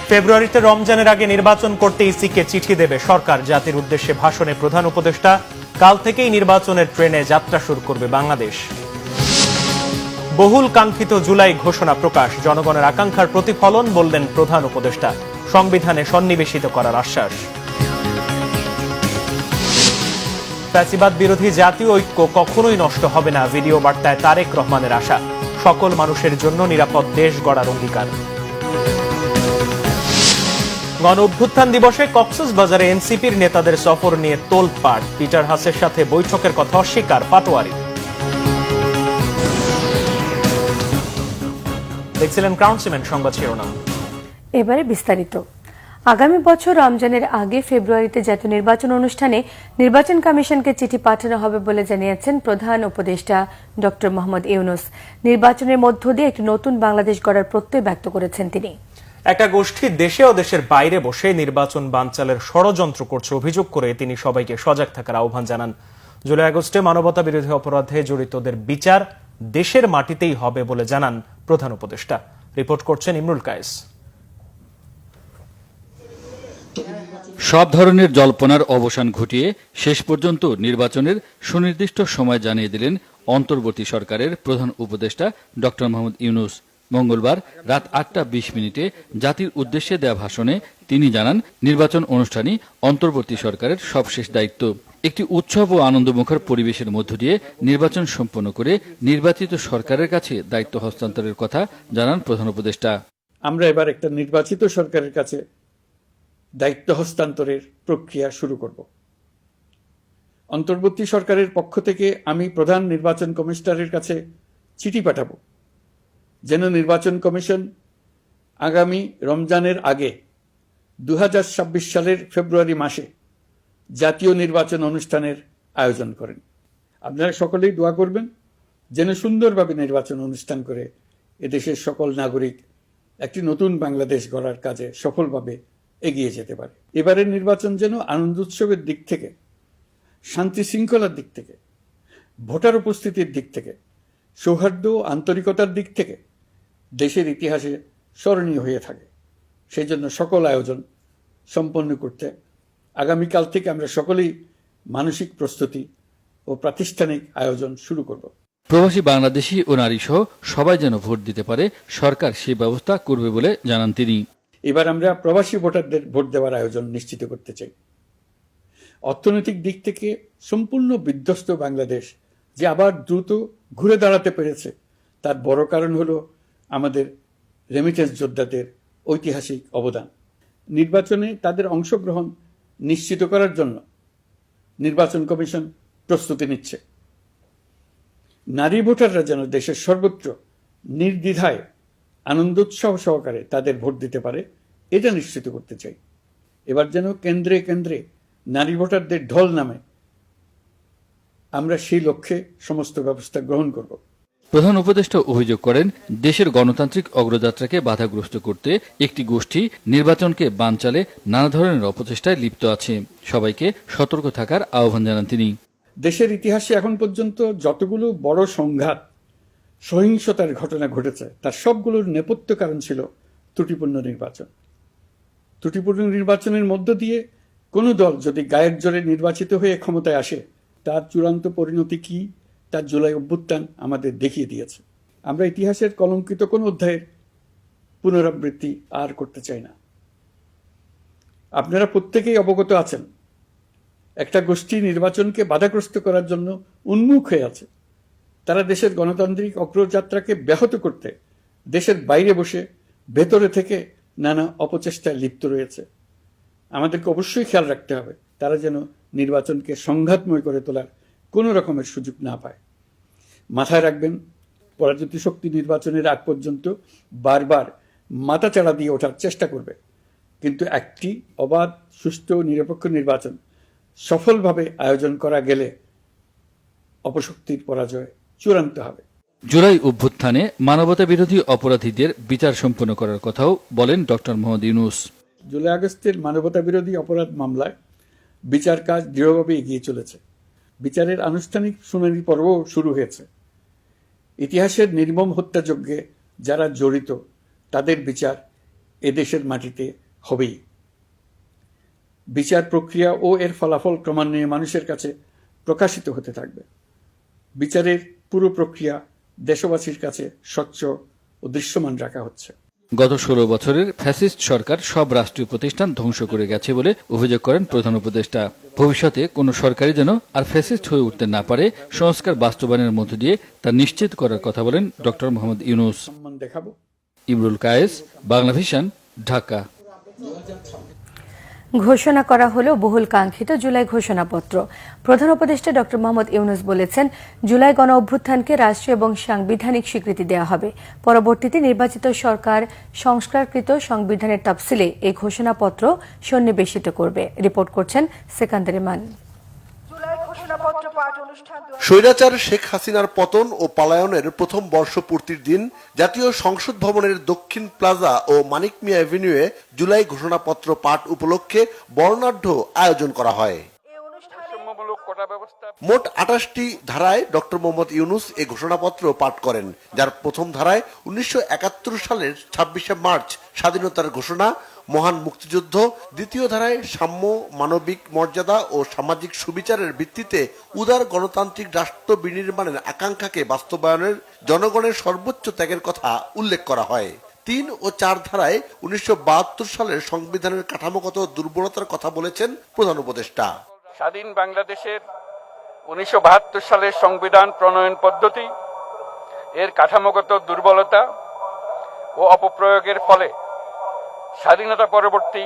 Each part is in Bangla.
ফেব্রুয়ারিতে রমজানের আগে নির্বাচন করতে ইসিকে চিঠি দেবে সরকার। জাতির উদ্দেশ্যে ভাষণে প্রধান উপদেষ্টা, কাল থেকেই নির্বাচনের ট্রেনে যাত্রা শুরু করবে বাংলাদেশ। বহুল কাঙ্ক্ষিত জুলাই ঘোষণা প্রকাশ, জনগণের আকাঙ্ক্ষার প্রতিফলন বললেন প্রধান উপদেষ্টা। সংবিধানে সন্নিবেশিত করার আশ্বাস। ফ্যাসিবাদ বিরোধী জাতীয় ঐক্য কখনোই নষ্ট হবে না, ভিডিও বার্তায় তারেক রহমানের আশা। সকল মানুষের জন্য নিরাপদ দেশ গড়ার অঙ্গীকার। গণ অভ্যুত্থান দিবসে কক্সবাজারে এনসিপির নেতাদের সফর নিয়ে তোলপাড়। পিটার হাসের সাথে বৈঠকের কথা অস্বীকার পাটোয়ারি। দেখছিলেন ক্রাউন সিমেন্ট সংবাদ শিরোনাম। এবারে বিস্তারিত। আগামী বছর রমজানের আগে ফেব্রুয়ারিতে জাতীয় নির্বাচন অনুষ্ঠানে নির্বাচন কমিশনকে চিঠি পাঠানো হবে বলে জানিয়েছেন প্রধান উপদেষ্টা ডক্টর মোহাম্মদ ইউনূস। নির্বাচনের মধ্য দিয়ে একটি নতুন বাংলাদেশ গড়ার প্রত্যয় ব্যক্ত করেছেন তিনি। একটা গোষ্ঠী দেশে ও দেশের বাইরে বসে নির্বাচন বানচালের ষড়যন্ত্র করছে অভিযোগ করে তিনি সবাইকে সজাগ থাকার আহ্বান জানান। জুলাই আগস্টে মানবতা বিরোধী অপরাধে জড়িতদের বিচার দেশের মাটিতেই হবে বলে জানান প্রধান উপদেষ্টা। রিপোর্ট করছেন ইমরুল কায়েস। সব ধরনের জল্পনার অবসান ঘটিয়ে শেষ পর্যন্ত নির্বাচনের সুনির্দিষ্ট সময় জানিয়ে দিলেন অন্তর্বর্তী সরকারের প্রধান উপদেষ্টা ডক্টর মোহাম্মদ ইউনূস। মঙ্গলবার রাত 8:20 জাতির উদ্দেশ্যে দেয়া ভাষণে তিনি জানান, নির্বাচন অনুষ্ঠানই অন্তর্বর্তী সরকারের সবশেষ দায়িত্ব। একটি উৎসব ও আনন্দমুখর পরিবেশের মধ্য দিয়ে নির্বাচন সম্পন্ন করে নির্বাচিত সরকারের কাছে দায়িত্ব হস্তান্তরের কথা জানান প্রধান উপদেষ্টা। আমরা এবার একটা নির্বাচিত সরকারের কাছে দায়িত্ব হস্তান্তরের প্রক্রিয়া শুরু করব। অন্তর্বর্তী সরকারের পক্ষ থেকে আমি প্রধান নির্বাচন কমিশনারের কাছে চিঠি পাঠাবো, যেন নির্বাচন কমিশন আগামী রমজানের আগে 2026 সালের ফেব্রুয়ারি মাসে জাতীয় নির্বাচন অনুষ্ঠানের আয়োজন করেন। আপনারা সকলেই দোয়া করবেন যেন সুন্দরভাবে নির্বাচন অনুষ্ঠান করে এদেশের সকল নাগরিক একটি নতুন বাংলাদেশ গড়ার কাজে সফলভাবে এগিয়ে যেতে পারে। এবারের নির্বাচন যেন আনন্দ উৎসবের দিক থেকে, শান্তি শৃঙ্খলার দিক থেকে, ভোটার উপস্থিতির দিক থেকে, সৌহার্দ্য ও আন্তরিকতার দিক থেকে দেশের ইতিহাসে স্মরণীয় হয়ে থাকে। সেই জন্য সকল আয়োজন সম্পন্ন করতে আগামীকাল থেকে আমরা সকলেই মানসিক প্রস্তুতি ও প্রাতিষ্ঠানিক আয়োজন শুরু করব। প্রবাসী বাংলাদেশি ও নারী সহ সবাই যেন ভোট দিতে পারে, সরকার সেই ব্যবস্থা করবে বলে জানান তিনি। এবার আমরা প্রবাসী ভোটারদের ভোট দেওয়ার আয়োজন নিশ্চিত করতে চাই। অর্থনৈতিক দিক থেকে সম্পূর্ণ বিধ্বস্ত বাংলাদেশ যে আবার দ্রুত ঘুরে দাঁড়াতে পেরেছে, তার বড় কারণ হলো আমাদের রেমিটেন্স যোদ্ধাদের ঐতিহাসিক অবদান। নির্বাচনে তাদের অংশগ্রহণ নিশ্চিত করার জন্য নির্বাচন কমিশন প্রস্তুতি নিচ্ছে। নারী ভোটাররা যেন দেশের সর্বত্র নির্দ্বিধায় আনন্দোৎসব সহকারে তাদের ভোট দিতে পারে, এটা নিশ্চিত করতে চাই। এবার যেন কেন্দ্রে কেন্দ্রে নারী ভোটারদের ঢল নামে, আমরা সেই লক্ষ্যে সমস্ত ব্যবস্থা গ্রহণ করব। প্রধান উপদেষ্টা অভিযোগ করেন, দেশের গণতান্ত্রিক অগ্রযাত্রাকে বাধাগ্রস্ত করতে একটি গোষ্ঠী নির্বাচনকে বানচালে নানা ধরনের অপচেষ্টায় লিপ্ত আছে। সবাইকে সতর্ক থাকার আহ্বান জানান তিনি। দেশের ইতিহাসে এখন পর্যন্ত যতগুলো বড় সংঘাত, সহিংসতার ঘটনা ঘটেছে, তার সবগুলোর নেপথ্য কারণ ছিল ত্রুটিপূর্ণ নির্বাচন। ত্রুটিপূর্ণ নির্বাচনের মধ্য দিয়ে কোনো দল যদি গায়ের জোরে নির্বাচিত হয়ে ক্ষমতায় আসে, তার চূড়ান্ত পরিণতি কি, তার জুলাই অভ্যুত্থান আমাদের দেখিয়ে দিয়েছে। আমরা ইতিহাসের কলঙ্কিত কোন অধ্যায়ের পুনরাবৃত্তি আর করতে চাই না। আপনারা প্রত্যেকেই অবগত আছেন, একটা গোষ্ঠী নির্বাচনকে বাধাগ্রস্ত করার জন্য উন্মুখ হয়ে আছে। তারা দেশের গণতান্ত্রিক অগ্রযাত্রাকে ব্যাহত করতে দেশের বাইরে বসে ভেতরে থেকে নানা অপচেষ্টায় লিপ্ত রয়েছে। আমাদেরকে অবশ্যই খেয়াল রাখতে হবে তারা যেন নির্বাচনকে সংঘাতময় করে তোলার কোনো রকমের সুযোগ না পায়। মাথায় রাখবেন, পরাজিত শক্তি নির্বাচনের আগ পর্যন্ত বারবার মাথাচাড়া দিয়ে ওঠার চেষ্টা করবে, কিন্তু একটি অবাধ, সুষ্ঠু, নিরপেক্ষ নির্বাচন সফলভাবে আয়োজন করা গেলে অপশক্তির পরাজয় চূড়ান্ত হবে। জুলাই অভ্যুত্থানে মানবতা বিরোধী অপরাধীদের বিচার সম্পন্ন করার কথাও বলেন ডক্টর মোহাম্মদ ইউনূস। জুলাই আগস্টের মানবতা বিরোধী অপরাধ মামলায় বিচার কাজ দৃঢ়ভাবে এগিয়ে চলেছে। বিচারের আনুষ্ঠানিক শুনানি পর্বও শুরু হয়েছে। ইতিহাসের নির্মম হত্যাযজ্ঞে যারা জড়িত তাদের বিচার এদেশের মাটিতে হবেই। বিচার প্রক্রিয়া ও এর ফলাফল ক্রমান্বয়ে মানুষের কাছে প্রকাশিত হতে থাকবে। বিচারের পুরো প্রক্রিয়া দেশবাসীর কাছে স্বচ্ছ ও দৃশ্যমান রাখা হচ্ছে। গত 16 বছরের ফ্যাসিস্ট সরকার সব রাষ্ট্রীয় প্রতিষ্ঠান ধ্বংস করে গেছে বলে অভিযোগ করেন প্রধান উপদেষ্টা। ভবিষ্যতে কোনো সরকারই যেন আর ফ্যাসিস্ট হয়ে উঠতে না পারে, সংস্কার বাস্তবায়নের মধ্য দিয়ে তা নিশ্চিত করার কথা বলেন ডক্টর মোহাম্মদ ইউনূস। সম্মান দেখাবো। ইমরুল কায়েস, বাংলাভিশন, ঢাকা। ঘোষণা করা হলো বহুল কাঙ্ক্ষিত জুলাই ঘোষণাপত্র। প্রধান উপদেষ্টা ডক্টর মোহাম্মদ ইউনূস বলেছেন, জুলাই গণ অভ্যুত্থানকে রাষ্ট্রীয় এবং সাংবিধানিক স্বীকৃতি দেওয়া হবে। পরবর্তীতে নির্বাচিত সরকার সংস্কারকৃত সংবিধানের তফসিলে এই ঘোষণাপত্র সন্নিবেশিত করবে। রিপোর্ট করছেন সেকান্দার ইমান। স্বৈরাচার শেখ হাসিনার পতন ও পলায়নের প্রথম বর্ষপূর্তির দিন জাতীয় সংসদ ভবনের দক্ষিণ প্লাজা ও মানিক মিয়া এভিনিউয়ে জুলাই ঘোষণাপত্র পাঠ উপলক্ষে বর্ণাঢ্য আয়োজন করা হয়। মোট 28টি ধারায় ডক্টর মোহাম্মদ ইউনূস এ ঘোষণাপত্র পাঠ করেন, যার প্রথম ধারায় 1971 সালের 26শে মার্চ স্বাধীনতার ঘোষণা, মহান মুক্তিযুদ্ধ, দ্বিতীয় ধারায় সাম্য, মানবিক মর্যাদা ও সামাজিক সুবিচারের ভিত্তিতে উদার গণতান্ত্রিক রাষ্ট্র বিনির্মাণের আকাঙ্ক্ষাকে বাস্তবায়নের জনগণের সর্বোচ্চ ত্যাগের কথা উল্লেখ করা হয়। 3 ও 4 ধারায় 1972 সালের সংবিধানের কাঠামোগত দুর্বলতার কথা বলেছেন প্রধান উপদেষ্টা। স্বাধীন বাংলাদেশের 1972 সালের সংবিধান প্রণয়ন পদ্ধতি এর কাঠামোগত দুর্বলতা ও অপপ্রয়োগের ফলে স্বাধীনতা পরবর্তী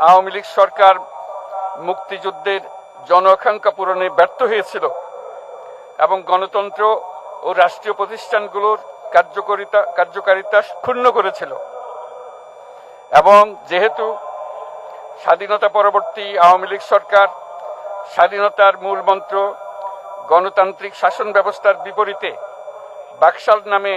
আওয়ামী লীগ সরকার মুক্তিযুদ্ধের জন আকাঙ্ক্ষা পূরণে ব্যর্থ হয়েছিল এবং গণতন্ত্র ও রাষ্ট্রীয় প্রতিষ্ঠানগুলোর কার্যকারিতা ক্ষুণ্ণ করেছিল। এবং যেহেতু স্বাধীনতা পরবর্তী আওয়ামী লীগ সরকার স্বাধীনতার মূল মন্ত্র গণতান্ত্রিক শাসন ব্যবস্থার বিপরীতে বাকশাল নামে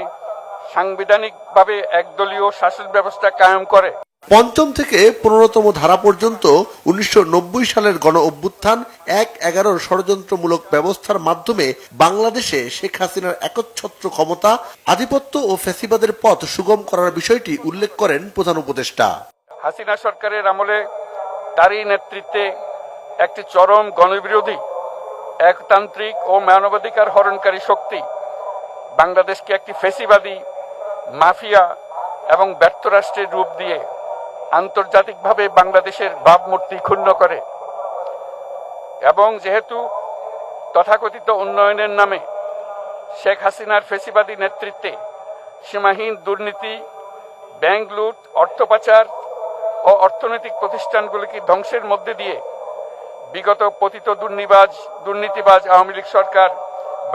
সাংবিধানিকভাবে একদলীয় শাসন ব্যবস্থা কায়েম করে। 5ম থেকে 15তম ধারা পর্যন্ত 1990 সালের গণ অভ্যুত্থান 1-11 ষড়যন্ত্রমূলক ব্যবস্থার মাধ্যমে বাংলাদেশে শেখ হাসিনার একচ্ছত্র ক্ষমতা, আধিপত্য ও ফ্যাসিবাদের পথ সুগম করার বিষয়টি উল্লেখ করেন প্রধান উপদেষ্টা। হাসিনা সরকারের আমলে তারই নেতৃত্বে একটি চরম গণবিরোধী, একতান্ত্রিক ও মানবাধিকার হরণকারী শক্তি বাংলাদেশকে একটি ফ্যাসিবাদী, মাফিয়া এবং ব্যর্থ রাষ্ট্রের রূপ দিয়ে আন্তর্জাতিকভাবে বাংলাদেশের ভাবমূর্তি ক্ষুণ্ণ করে। এবং যেহেতু তথাকথিত উন্নয়নের নামে শেখ হাসিনার ফ্যাসিবাদী নেতৃত্বে সীমাহীন দুর্নীতি, ব্যাংক লুট, অর্থ পাচার ও অর্থনৈতিক প্রতিষ্ঠানগুলিকে ধ্বংসের মধ্যে দিয়ে বিগত পতিত দুর্নীতিবাজ আওয়ামী লীগ সরকার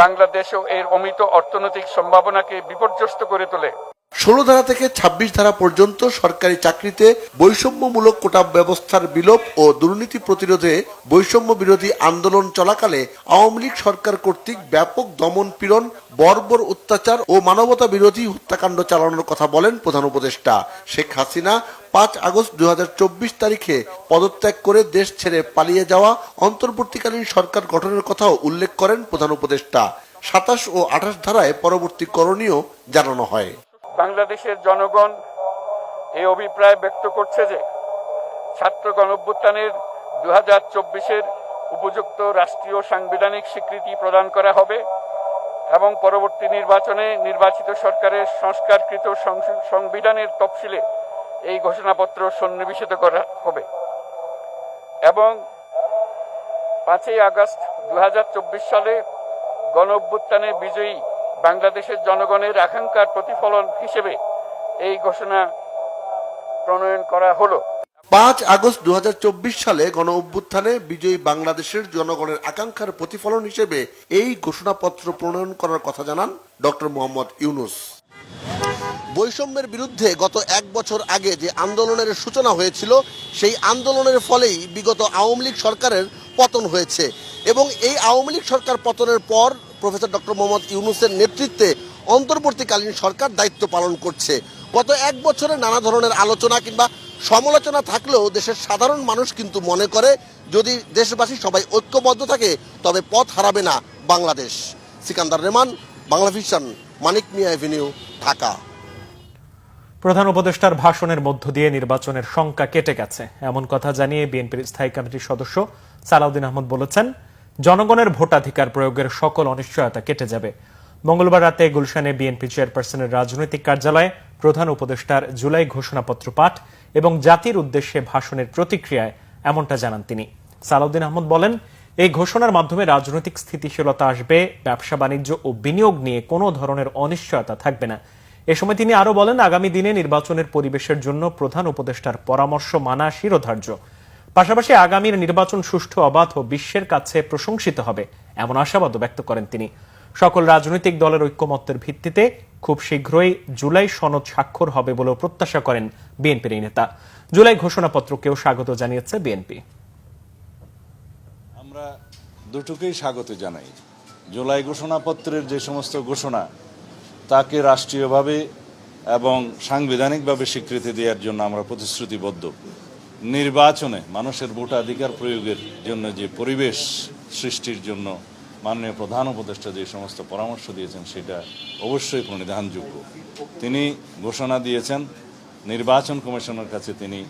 বাংলাদেশ ও এর অমিত অর্থনৈতিক সম্ভাবনাকে বিপর্যস্ত করে তোলে। 16 ধারা থেকে 26 ধারা পর্যন্ত সরকারি চাকরিতে বৈষম্যমূলক কোটা ব্যবস্থার বিলোপ ও দুর্নীতি প্রতিরোধে বৈষম্য বিরোধী আন্দোলন চলাকালে আওয়ামী লীগ সরকার কর্তৃক ব্যাপক দমন পীড়ন, বর্বর অত্যাচার ও মানবতা বিরোধী হত্যাকাণ্ড চালানোর কথা বলেন প্রধান উপদেষ্টা। শেখ হাসিনা 5 আগস্ট 2024 তারিখে পদত্যাগ করে দেশ ছেড়ে পালিয়ে যাওয়া অন্তর্বর্তীকালীন সরকার গঠনের কথাও উল্লেখ করেন প্রধান উপদেষ্টা। 27 ও 28 ধারায় পরবর্তী করণীয় জানানো হয়। বাংলাদেশের জনগণ এই অভিপ্রায় ব্যক্ত করছে যে ছাত্র গণঅভ্যুত্থানের 2024-এর উপযুক্ত রাষ্ট্রীয় সাংবিধানিক স্বীকৃতি প্রদান করা হবে এবং পরবর্তী নির্বাচনে নির্বাচিত সরকারের সংস্কারকৃত সংবিধানের তফসিলে এই ঘোষণাপত্র সন্নিবেশিত করা হবে এবং 5 আগস্ট 2024 সালে গণঅভ্যুত্থানে বিজয়ী বাংলাদেশের জনগণের আকাঙ্ক্ষার প্রতিফলন হিসেবে এই ঘোষণা প্রণয়ন করা হলো। 5 আগস্ট 2024 সালে গণ অভ্যুত্থানে বিজয়ী বাংলাদেশের জনগণের আকাঙ্ক্ষার প্রতিফলন হিসেবে এই ঘোষণাপত্র প্রণয়ন করার কথা জানান ডক্টর মোহাম্মদ ইউনূস। বৈষম্যের বিরুদ্ধে গত 1 বছর আগে যে আন্দোলনের সূচনা হয়েছিল, সেই আন্দোলনের ফলেই বিগত আওয়ামী লীগ সরকারের পতন হয়েছে এবং এই আওয়ামী লীগ সরকার পতনের পর প্রফেসর ডক্টর মোহাম্মদ ইউনূসের নেতৃত্বে অন্তর্বর্তীকালীন সরকার দায়িত্ব পালন করছে। গত 1 বছরে নানা ধরনের আলোচনা কিংবা সমালোচনা থাকলেও দেশের সাধারণ মানুষ কিন্তু মনে করে যদি দেশবাসী সবাই ঐক্যবদ্ধ থাকে তবে পথ হারাবে না বাংলাদেশ। সিকান্দার রেমান, বাংলাভিশন, মানিক মিয়া এভিনিউ, ঢাকা। প্রধান উপদেষ্টার ভাষণের মধ্য দিয়ে নির্বাচনের শঙ্কা কেটে গেছে এমন কথা জানিয়ে বিএনপির স্থায়ী কমিটির সদস্য সালাউদ্দিন আহমদ বলেছেন, জনগণের ভোটাধিকার প্রয়োগের সকল অনিশ্চয়তা কেটে যাবে। মঙ্গলবার রাতে গুলশানে বিএনপি চেয়ারপারসনের রাজনৈতিক কার্যালয়ে প্রধান উপদেষ্টার জুলাই ঘোষণাপত্র পাঠ এবং জাতির উদ্দেশ্যে ভাষণের প্রতিক্রিয়ায় এমনটা জানান তিনি। সালাউদ্দিন আহমদ বলেন, এই ঘোষণার মাধ্যমে রাজনৈতিক স্থিতিশীলতা আসবে, ব্যবসা বাণিজ্য ও বিনিয়োগ নিয়ে কোনো ধরনের অনিশ্চয়তা থাকবে না। এ সময় তিনি আরো বলেন, আগামী দিনে নির্বাচনের পরিবেশের জন্য প্রধান উপদেষ্টার পরামর্শ মানা শিরোধার্য। পাশাপাশি আগামীর নির্বাচন সুষ্ঠু, অবাধ ও বিশ্বের কাছে প্রশংসিত হবে এমন আশাবাদও ব্যক্ত করেন তিনি। সকল রাজনৈতিক দলের ঐক্যমত্যের ভিত্তিতে খুব শীঘ্রই জুলাই সনদ স্বাক্ষর হবে বলেও প্রত্যাশা করেন বিএনপির এই নেতা। জুলাই ঘোষণাপত্রকেও স্বাগত জানিয়েছে বিএনপি। আমরা দুটোকেই স্বাগত জানাই। জুলাই ঘোষণাপত্রের যে সমস্ত ঘোষণা তাকে রাষ্ট্রীয়ভাবে এবং সাংবিধানিকভাবে স্বীকৃতি দেওয়ার জন্য আমরা প্রতিশ্রুতিবদ্ধ। নির্বাচনে মানুষের ভোটাধিকার প্রয়োগের জন্য যে পরিবেশ সৃষ্টির জন্য মাননীয় প্রধান উপদেষ্টা যে সমস্ত পরামর্শ দিয়েছেন সেটা অবশ্যই প্রণিধানযোগ্য। তিনি ঘোষণা দিয়েছেন নির্বাচন কমিশনের কাছে তিনি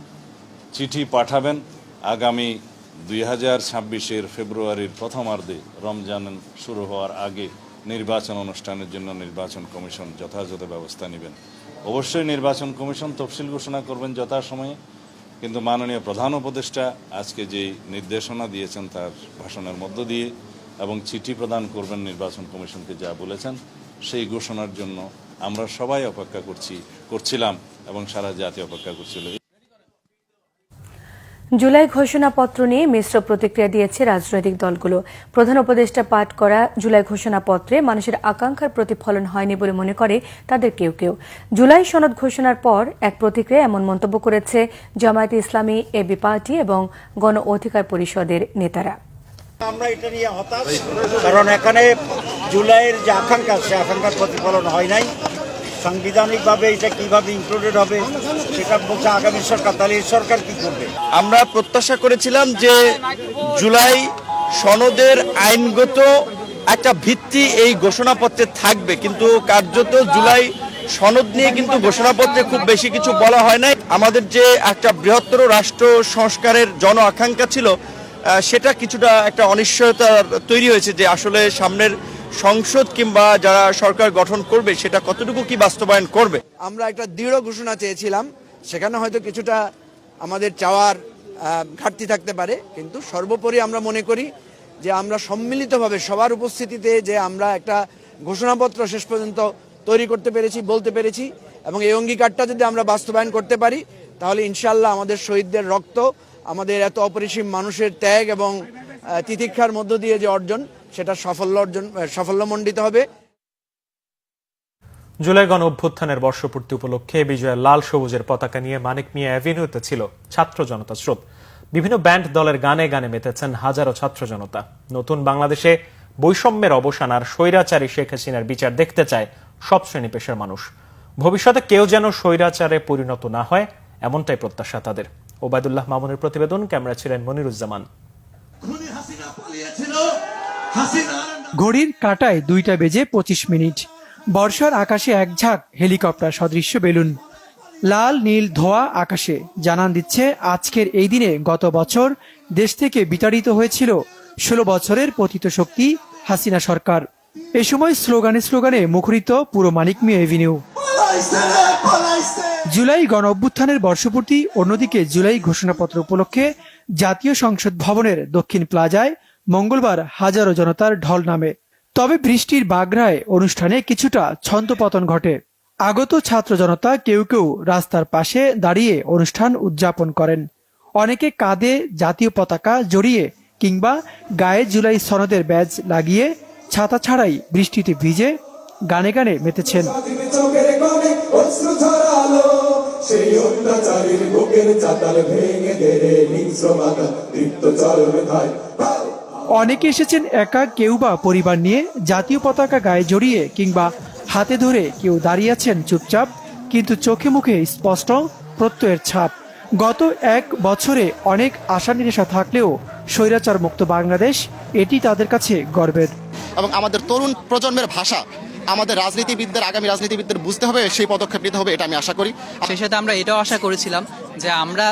চিঠি পাঠাবেন আগামী 2026-এর ফেব্রুয়ারির প্রথমার্ধে রমজান শুরু হওয়ার আগে নির্বাচন অনুষ্ঠানের জন্য নির্বাচন কমিশন যথাযথ ব্যবস্থা নেবেন। অবশ্যই নির্বাচন কমিশন তফসিল ঘোষণা করবেন যথাসময়ে, কিন্তু মাননীয় প্রধান উপদেষ্টা আজকে যেই নির্দেশনা দিয়েছেন তার ভাষণের মধ্য দিয়ে এবং চিঠি প্রদান করবেন নির্বাচন কমিশনকে যা বলেছেন সেই ঘোষণার জন্য আমরা সবাই অপেক্ষা করছিলাম এবং সারা জাতি অপেক্ষা করছিল। জুলাই ঘোষণাপত্র নিয়ে মিশ্র প্রতিক্রিয়া দিয়েছে রাজনৈতিক দলগুলো। প্রধান উপদেষ্টা পাঠ করা জুলাই ঘোষণাপত্রে মানুষের আকাঙ্ক্ষার প্রতিফলন হয়নি বলে মনে করে তাদের কেউ কেউ। জুলাই সনদ ঘোষণার পর এক প্রতিক্রিয়া এমন মন্তব্য করেছে জামায়াতে ইসলামী, এবি পার্টি এবং গণ অধিকার পরিষদের নেতারা। আমরা এটা নিয়ে হতাশ, কারণ এখানে জুলাইয়ের যে আকাঙ্ক্ষা সে আকাঙ্ক্ষার প্রতিফলন হয় নাই। সাংবিধানিকভাবে এটা কিভাবে ইনক্লুডেড হবে সেটা বলছে আগামী সরকার, তাহলে এই সরকার কি করবে? আমরা প্রত্যাশা করেছিলাম যে জুলাই সনদের আইনগত একটা ভিত্তি এই ঘোষণাপত্রে থাকবে, কিন্তু কার্যত জুলাই সনদ নিয়ে কিন্তু ঘোষণাপত্রে খুব বেশি কিছু বলা হয় নাই। আমাদের যে একটা বৃহত্তর রাষ্ট্র সংস্কারের জন আকাঙ্ক্ষা ছিল সেটা কিছুটা একটা অনিশ্চয়তা তৈরি হয়েছে যে আসলে সামনের সংসদ কিংবা যারা সরকার গঠন করবে সেটা কতটুকু কি বাস্তবায়ন করবে। আমরা একটা দৃঢ় ঘোষণা চেয়েছিলাম, সেখানে হয়তো কিছুটা আমাদের চাওয়ার ঘাটতি থাকতে পারে, কিন্তু সর্বোপরি আমরা মনে করি যে আমরা সম্মিলিতভাবে সবার উপস্থিতিতে যে আমরা একটা ঘোষণাপত্র শেষ পর্যন্ত তৈরি করতে পেরেছি, বলতে পেরেছি, এবং এই অঙ্গীকারটা যদি আমরা বাস্তবায়ন করতে পারি তাহলে ইনশাআল্লাহ আমাদের শহীদদের রক্ত, আমাদের এত অপরিসীম মানুষের ত্যাগ এবং তিতিক্ষার মধ্য দিয়ে যে অর্জন সেটা সাফল্যমণ্ডিত হবে। জুলাই গণ অভ্যুত্থানের বর্ষপূর্তি উপলক্ষে বিজয়ের লাল সবুজের পতাকা নিয়ে মানিক মিয়া অ্যাভিনিউতে ছিল ছাত্র জনতা স্রোত। বিভিন্ন ব্যান্ড দলের গানে গানে মেতেছেন হাজারো ছাত্র জনতা। নতুন বাংলাদেশে বৈষম্যের অবসান আর স্বৈরাচারী শেখ হাসিনার বিচার দেখতে চায় সব শ্রেণী পেশার মানুষ। ভবিষ্যতে কেউ যেন স্বৈরাচারে পরিণত না হয় এমনটাই প্রত্যাশা তাদের। ওবায়দুল্লাহ মামুনের প্রতিবেদন, ক্যামেরা ছিলেন মনিরুজ্জামান। ঘড়ির কাঁটায় 2:25 বর্ষার আকাশে এক ঝাঁক হেলিকপ্টার সদৃশ্য বেলুন, লাল নীল ধোয়া আকাশে জানান দিচ্ছে আজকের এই দিনে গত বছর দেশ থেকে বিতাড়িত হয়েছিল 16 বছরের পতিত শক্তি হাসিনা সরকার। এ সময় স্লোগানে স্লোগানে মুখরিত পুরো মানিক মিয়া এভিনিউ। জুলাই গণ অভ্যুত্থানের বর্ষপূর্তি, অন্যদিকে জুলাই ঘোষণাপত্র উপলক্ষে জাতীয় সংসদ ভবনের দক্ষিণ প্লাজায় মঙ্গলবার হাজারো জনতার ঢল নামে। তবে বৃষ্টির বাগড়ায় অনুষ্ঠানে কিছুটা ছন্দপতন ঘটে। আগত ছাত্র জনতা কেউ কেউ রাস্তার পাশে দাঁড়িয়ে অনুষ্ঠান উদযাপন করেন। অনেকে কাঁধে জাতীয় পতাকা জড়িয়ে কিংবা গায়ে জুলাই সনদের ব্যাজ লাগিয়ে ছাতা ছাড়াই বৃষ্টিতে ভিজে গানে গানে মেতেছেন। অনেকে এসেছেন একা, কেউ বা পরিবার নিয়ে জাতীয় পতাকা গায়ে জড়িয়ে কিংবা হাতে ধরে, কেউ দাঁড়িয়ে আছেন চুপচাপ, কিন্তু চোখে মুখে স্পষ্ট প্রত্যয়ের ছাপ। গত এক বছরে অনেক আশা নিরাশা থাকলেও স্বৈরাচার মুক্ত বাংলাদেশ, এটি তাদের কাছে গর্বের। এবং আমাদের তরুণ প্রজন্মের ভাষা আমাদের রাজনীতিবিদদের, আগামী রাজনীতিবিদদের বুঝতে হবে, সেই পদক্ষেপ নিতে হবে, এটা আমি আশা করি। সেই সাথে আমরা এটাও আশা করেছিলাম যে আমরা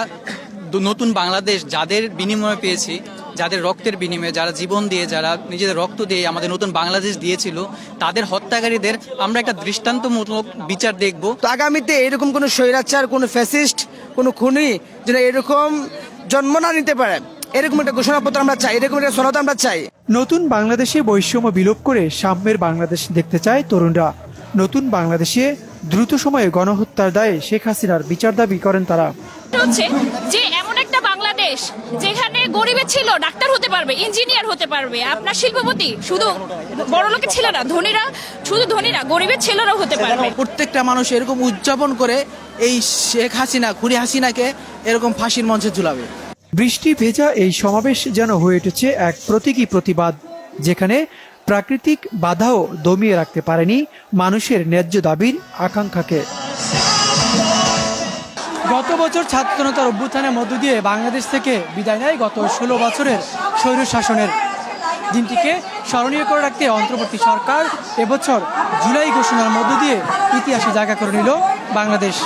নতুন বাংলাদেশ যাদের বিনিময়ে পেয়েছি, যাদের রক্তের বিনিময়ে, যারা জীবন দিয়ে, যারা নিজেদের রক্ত দিয়ে আমাদের নতুন বাংলাদেশ দিয়েছিল, তাদের হত্যাকারীদের আমরা একটা দৃষ্টান্তমূলক বিচার দেখব। তো আগামীতে এরকম কোনো স্বৈরাচার, কোনো ফ্যাসিস্ট, কোনো খুনি যেন এরকম জন্ম না নিতে পারে, এরকম একটা ঘোষণাপত্র আমরা চাই, এরকম একটা সনদ আমরা চাই। নতুন বাংলাদেশে বৈষম্য বিলোপ করে সাম্যের বাংলাদেশ দেখতে চায় তরুণরা। নতুন বাংলাদেশে দ্রুত সময়ে গণহত্যার দায়ে শেখ হাসিনার বিচার দাবি করেন তারা। হচ্ছে যে এমন একটা বাংলাদেশ যেখানে গরিবের ছিল ডাক্তার হতে পারবে, ইঞ্জিনিয়ার হতে পারবে, আপনার শিল্পপতি, শুধু বড় লোকের ছেলেরা, ধনীরা, শুধু ধনীরা, গরিবের ছেলেরাও হতে পারবে। প্রত্যেকটা মানুষ এরকম উদযাপন করে এই শেখ হাসিনা, খুনি হাসিনাকে এরকম ফাঁসির মঞ্চে ঝুলাবে। বৃষ্টি ভেজা এই সমাবেশ যেন হয়ে উঠেছে এক প্রতীকী প্রতিবাদ, যেখানে প্রাকৃতিক বাধাও দমিয়ে রাখতে পারেনি মানুষের ন্যায্য দাবির আকাঙ্ক্ষাকে। গত বছর ছাত্র জনতার অভ্যুত্থানের মধ্য দিয়ে বাংলাদেশ থেকে বিদায় নেয় গত 16 বছরের স্বৈর শাসনের দিনটিকে স্মরণীয় করে রাখতে অন্তর্বর্তী সরকার এবছর জুলাই ঘোষণার মধ্য দিয়ে ইতিহাসে জায়গা করে নিল বাংলাদেশ।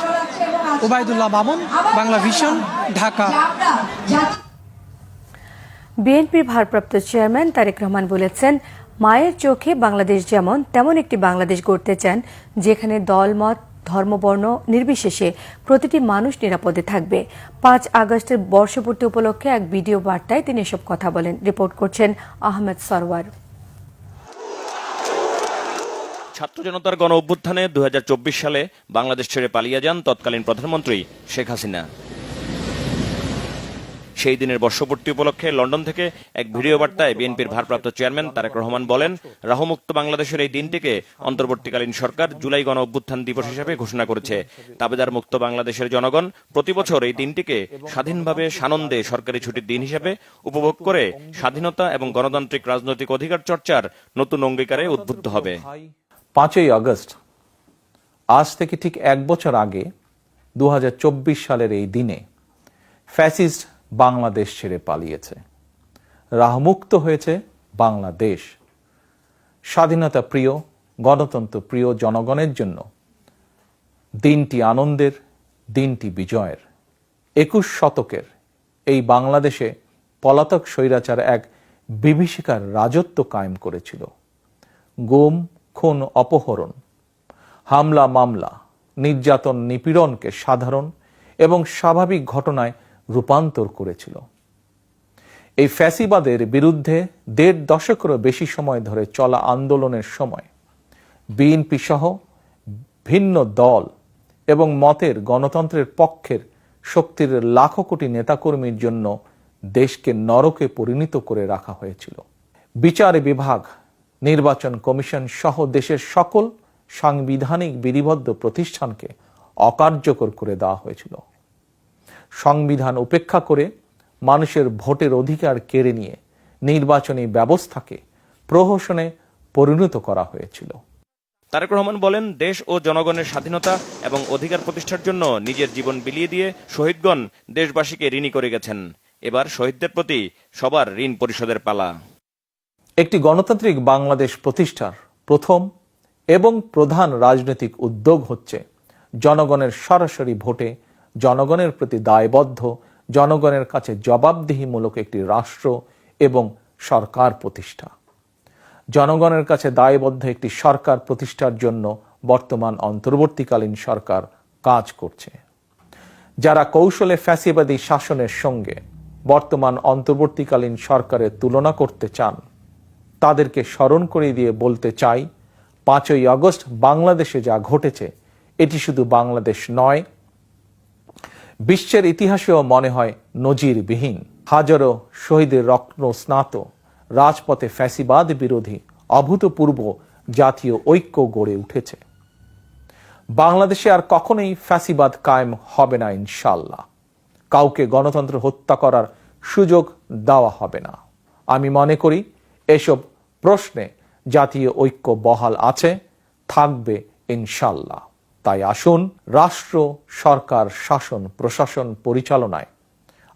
ওবায়দুল্লাহ মামুন, বাংলা ভিশন, ঢাকা। বিএনপির ভারপ্রাপ্ত চেয়ারম্যান তারেক রহমান বলেছেন, মায়ের চোখে বাংলাদেশ যেমন তেমন একটি বাংলাদেশ গড়তে চান, যেখানে দলমত, ধর্মবর্ণ নির্বিশেষে প্রতিটি মানুষ নিরাপদে থাকবে। 5 আগস্টের বর্ষপূর্তি উপলক্ষে এক ভিডিও বার্তায় তিনি এসব কথা বলেন। রিপোর্ট করছেন আহমেদ সরওয়ার। ছাত্র জনতার গণ অভ্যুত্থানে 2024 সালে বাংলাদেশ ছেড়ে পালিয়ে যান তৎকালীন প্রধানমন্ত্রী শেখ হাসিনা। সেই দিনের বর্ষপূর্তি উপলক্ষে লন্ডন থেকে এক ভিডিও বার্তায় বিএনপির ভারপ্রাপ্ত চেয়ারম্যান তারেক রহমান বলেন, রাহুমুক্ত বাংলাদেশের এই দিনটিকে অন্তর্বর্তীকালীন সরকার জুলাই গণ অভ্যুত্থান দিবস হিসেবে ঘোষণা করেছে। দাবিদার মুক্ত বাংলাদেশের জনগণ প্রতি বছর এই দিনটিকে স্বাধীনভাবে সানন্দে সরকারি ছুটির দিন হিসেবে উপভোগ করে স্বাধীনতা এবং গণতান্ত্রিক রাজনৈতিক অধিকার চর্চার নতুন অঙ্গীকারে উদ্বুদ্ধ হবে। 5ই আগস্ট, আজ থেকে ঠিক 1 বছর আগে 2024 সালের এই দিনে ফ্যাসিস্ট বাংলাদেশ ছেড়ে পালিয়েছে, রাহমুক্ত হয়েছে বাংলাদেশ। স্বাধীনতা প্রিয়, গণতন্ত্র প্রিয় জনগণের জন্য দিনটি আনন্দের, দিনটি বিজয়ের। 21 শতকের এই বাংলাদেশে পলাতক স্বৈরাচার এক বিভীষিকার রাজত্ব কায়েম করেছিল। গুম, খুন, অপহরণ, হামলা, মামলা, নির্যাতন, নিপীড়নকে সাধারণ এবং স্বাভাবিক ঘটনায় রূপান্তর করেছিল। এই ফ্যাসিবাদের বিরুদ্ধে 1.5 দশকেরও বেশি সময় ধরে চলা আন্দোলনের সময় বিএনপি সহ ভিন্ন দল এবং মতের গণতন্ত্রের পক্ষের শক্তির লাখো কোটি নেতাকর্মীর জন্য দেশকে নরকে পরিণত করে রাখা হয়েছিল। বিচার বিভাগ, নির্বাচন কমিশন সহ দেশের সকল সাংবিধানিক বিধিবদ্ধ প্রতিষ্ঠানকে অকার্যকর করে দেওয়া হয়েছিল। সংবিধান উপেক্ষা করে মানুষের ভোটের অধিকার কেড়ে নিয়ে নির্বাচনী ব্যবস্থাকে প্রহসনে পরিণত করা হয়েছিল। তারেক রহমান বলেন, দেশ ও জনগণের স্বাধীনতা এবং অধিকার প্রতিষ্ঠার জন্য নিজের জীবন বিলিয়ে দিয়ে শহীদগণ দেশবাসীকে ঋণী করে গেছেন। এবার শহীদদের প্রতি সবার ঋণ পরিশোধের পালা। একটি গণতান্ত্রিক বাংলাদেশ প্রতিষ্ঠার প্রথম এবং প্রধান রাজনৈতিক উদ্যোগ হচ্ছে জনগণের সরাসরি ভোটে জনগণের প্রতি দায়বদ্ধ, জনগণের কাছে জবাবদিহিমূলক একটি রাষ্ট্র এবং সরকার প্রতিষ্ঠা। জনগণের কাছে দায়বদ্ধ একটি সরকার প্রতিষ্ঠার জন্য বর্তমান অন্তর্বর্তীকালীন সরকার কাজ করছে। যারা কৌশলে ফ্যাসিবাদী শাসনের সঙ্গে বর্তমান অন্তর্বর্তীকালীন সরকারের তুলনা করতে চান, তাদেরকে স্মরণ করিয়ে দিয়ে বলতে চাই, 5ই আগস্ট বাংলাদেশে যা ঘটেছে এটি শুধু বাংলাদেশ নয়, বিশ্বের ইতিহাসেও মনে হয় নজিরবিহীন। হাজারো শহীদের রক্ত স্নাত রাজপথে ফ্যাসিবাদ বিরোধী অভূতপূর্ব জাতীয় ঐক্য গড়ে উঠেছে। বাংলাদেশে আর কখনোই ফ্যাসিবাদ কায়েম হবে না ইনশাআল্লাহ। কাউকে গণতন্ত্র হত্যা করার সুযোগ দেওয়া হবে না। আমি মনে করি এসব প্রশ্নে জাতীয় ঐক্য বহাল আছে, থাকবে ইনশাআল্লাহ। তাই আসুন রাষ্ট্র, সরকার, শাসন, প্রশাসন পরিচালনায়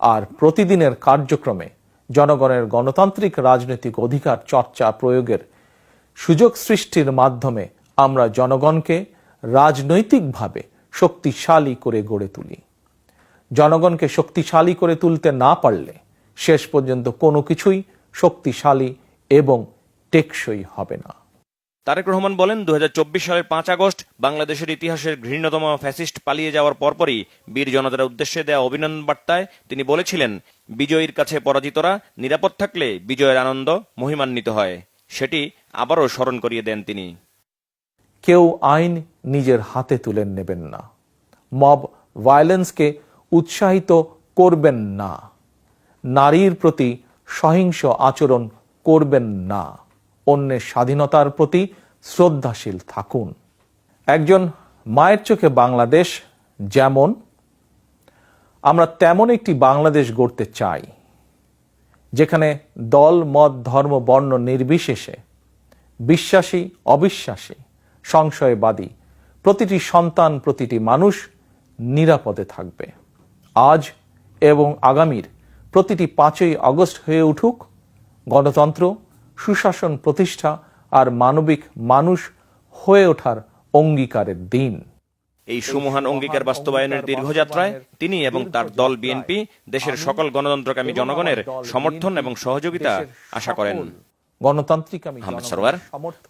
আর প্রতিদিনের কার্যক্রমে জনগণের গণতান্ত্রিক রাজনৈতিক অধিকার চর্চা প্রয়োগের সুযোগ সৃষ্টির মাধ্যমে আমরা জনগণকে রাজনৈতিকভাবে শক্তিশালী করে গড়ে তুলি। জনগণকে শক্তিশালী করে তুলতে না পারলে শেষ পর্যন্ত কোনো কিছুই শক্তিশালী এবং টেকসই হবে না। তারেক রহমান বলেন 2024 সালের 5 আগস্ট বাংলাদেশের ইতিহাসের ঘৃণ্যতম ফ্যাসিস্ট পালিয়ে যাওয়ার পরপরই বীর জনতার উদ্দেশ্যে দেওয়া অভিনন্দন বার্তায় তিনি বলেছিলেন, বিজয়ীর কাছে পরাজিতরা নিরাপদ থাকলে বিজয়ের আনন্দ মহিমান্বিত হয়। সেটি আবারও স্মরণ করিয়ে দেন তিনি। কেউ আইন নিজের হাতে তুলে নেবেন না, মব ভায়োলেন্সকে উৎসাহিত করবেন না, নারীর প্রতি সহিংস আচরণ করবেন না, অন্যের স্বাধীনতার প্রতি শ্রদ্ধাশীল থাকুন। একজন মায়ের চোখে বাংলাদেশ যেমন, আমরা তেমন একটি বাংলাদেশ গড়তে চাই যেখানে দল, মত, ধর্ম, বর্ণ নির্বিশেষে বিশ্বাসী, অবিশ্বাসী, সংশয়বাদী প্রতিটি সন্তান, প্রতিটি মানুষ নিরাপদে থাকবে। আজ এবং আগামীর প্রতিটি 5ই আগস্ট হয়ে উঠুক গণতন্ত্র, সুশাসন প্রতিষ্ঠা আর মানবিক মানুষ হয়ে ওঠার অঙ্গীকারের দিন। এই সুমহান অঙ্গীকার বাস্তবায়নের দীর্ঘযাত্রায় তিনি এবং তার দল বিএনপি দেশের সকল গণতন্ত্রকামী জনগণের সমর্থন এবং সহযোগিতা আশা করেন। গণতান্ত্রিক আহমেদ সরওয়ার,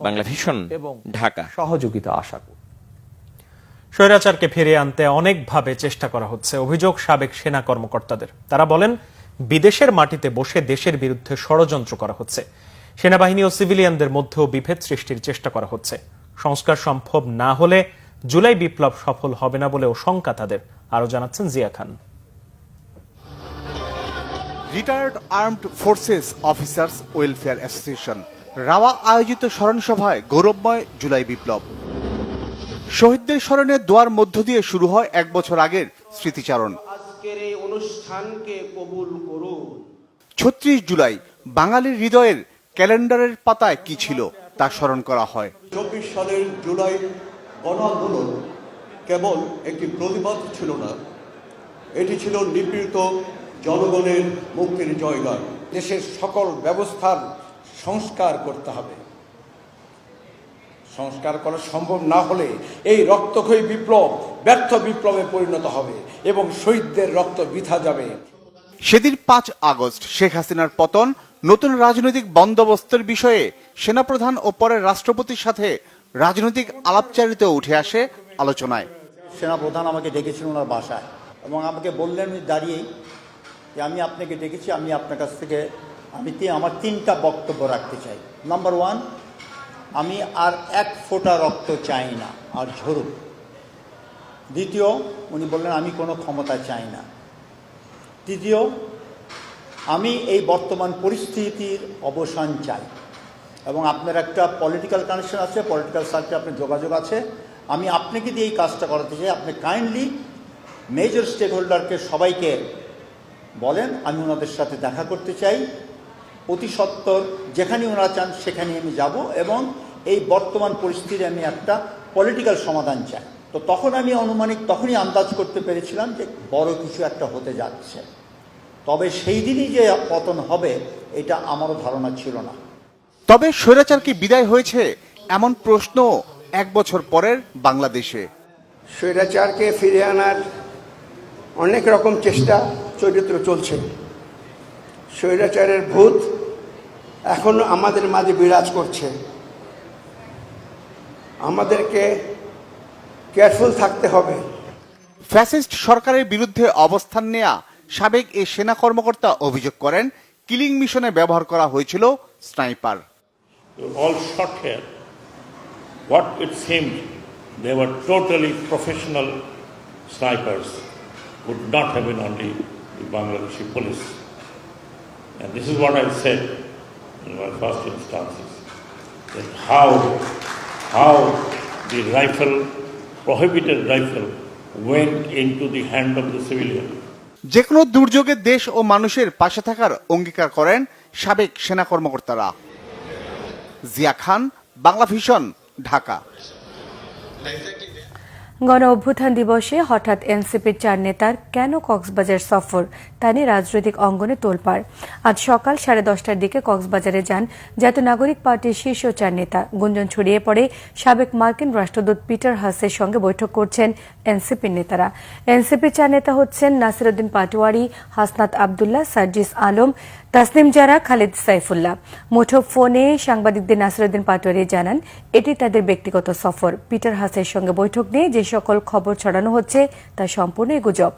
বাংলা ভিশন, ঢাকা। সহযোগিতা আশা করি। স্বৈরাচারকে ফিরিয়ে আনতে অনেকভাবে চেষ্টা করা হচ্ছে, অভিযোগ সাবেক সেনা কর্মকর্তাদের। তারা বলেন, বিদেশের মাটিতে বসে দেশের বিরুদ্ধে ষড়যন্ত্র করা হচ্ছে। সেনাবাহিনী ও সিভিলিয়ানদের মধ্যেও বিভেদ সৃষ্টির চেষ্টা করা হচ্ছে। সংস্কার সম্ভব না হলে জুলাই বিপ্লব সফল হবে না বলেও শঙ্কা তাদের। আরো জানাচ্ছেন Zia Khan. Retired armed forces officers welfare association রাওয়া আয়োজিত স্মরণ সভায় গৌরবময় জুলাই বিপ্লব। শহীদদের স্মরণে দোয়ার মধ্য দিয়ে শুরু হয় 1 বছর আগের স্মৃতিচারণ। আজকের এই অনুষ্ঠানকে কবুল করুন। 36 জুলাই বাঙালির হৃদয়ের ক্যালেন্ডারের পাতায় কি ছিল তা স্মরণ করা হয়। 24 সালের জুলাই গণ আন্দোলন কেবল একটি প্রতিবাদ ছিল না, এটি ছিল নিপীড়িত জনগণের মুক্তির জয়গান। দেশের সকল ব্যবস্থার সংস্কার করতে হবে। সংস্কার করা সম্ভব না হলে এই রক্তক্ষয়ী বিপ্লব ব্যর্থ বিপ্লবে পরিণত হবে এবং শহীদদের রক্ত বৃথা যাবে। সেদিন 5 আগস্ট শেখ হাসিনার পতন, নতুন রাজনৈতিক বন্দোবস্তের বিষয়ে সেনাপ্রধান ও পরে রাষ্ট্রপতির সাথে রাজনৈতিক আলাপচারিতা উঠে আসে আলোচনায়। সেনাপ্রধান আমাকে ডেকেছিলেন ওনার বাসায় এবং আমাকে বললেন দাঁড়িয়েই যে আমি আপনাকে ডেকেছি, আমি আপনার কাছ থেকে আমার 3টা বক্তব্য রাখতে চাই। নাম্বার 1, আমি আর 1 ফোঁটা রক্ত চাই না, আর ঝরুক। দ্বিতীয়, উনি বললেন আমি কোনো ক্ষমতা চাই না। তৃতীয়, আমি এই বর্তমান পরিস্থিতির অবসান চাই এবং আপনার একটা পলিটিক্যাল কানেকশন আছে, পলিটিক্যাল সার্কেলে আপনার যোগাযোগ আছে, আমি আপনাকে দিয়ে এই কাজটা করাতে চাই। আপনি কাইন্ডলি মেজর স্টেক হোল্ডারকে সবাইকে বলেন আমি ওনাদের সাথে দেখা করতে চাই, অতি সত্বর যেখানে ওনারা চান সেখানে আমি যাব এবং এই বর্তমান পরিস্থিতিতে আমি একটা পলিটিক্যাল সমাধান চাই। তো তখন আমি তখনই আন্দাজ করতে পেরেছিলাম যে বড় কিছু একটা হতে যাচ্ছে, তবে সেই দিনই যে পতন হবে এটা আমারও ধারণা ছিল না। তবে স্বৈরাচার কি বিদায় হয়েছে এমন প্রশ্ন 1 বছর পরের বাংলাদেশে। স্বৈরাচারকে ফিরিয়ে আনার অনেক রকম চেষ্টা চরিত্র চলছে। স্বৈরাচারের ভূত এখনো আমাদের মাঝে বিরাজ করছে। আমাদেরকে কেয়ারফুল থাকতে হবে। ফ্যাসিস্ট সরকারের বিরুদ্ধে অবস্থান নেয়া সাবেক এই সেনা কর্মকর্তা অভিযোগ করেন, কিলিং মিশনে ব্যবহার করা হয়েছিল sniper. All shot here. What it seemed, they were totally professional snipers. Would not have been only the Bangladeshi police. And this is what I said in my first instances, that how the rifle, prohibited rifle, went into the hand of the civilian. যে কোনো দুর্যোগে দেশ ও মানুষের পাশে থাকার অঙ্গীকার করেন সাবেক সেনা কর্মকর্তারা। জিয়া খান, বাংলা ভিশন, ঢাকা। গণ অভ্যুত্থান দিবসে হঠাৎ এনসিপির 4 নেতার কেন কক্সবাজার সফর তা নিয়ে রাজনৈতিক অঙ্গনে তোলপাড়। আজ সকাল 10:30টার দিকে কক্সবাজারে যান জাতীয় নাগরিক পার্টির শীর্ষ 4 নেতা। গুঞ্জন ছড়িয়ে পড়ে সাবেক মার্কিন রাষ্ট্রদূত পিটার হাসের সঙ্গে বৈঠক করছেন এনসিপির নেতারা। এনসিপির 4 নেতা হচ্ছেন নাসির উদ্দিন পাটোয়ারি, হাসনাত আবদুল্লাহ, সার্জিস আলম, তাসনিম জারা, খালিদ সাইফুল্লাহ। মুঠো ফোনে সাংবাদিকদের নাসির উদ্দিন পাটোয়ারি জানান এটি তাদের ব্যক্তিগত সফর। পিটার হাসের সঙ্গে বৈঠক নিয়ে যে সকল খবর ছড়ানো হচ্ছে তা সম্পূর্ণই গুজব।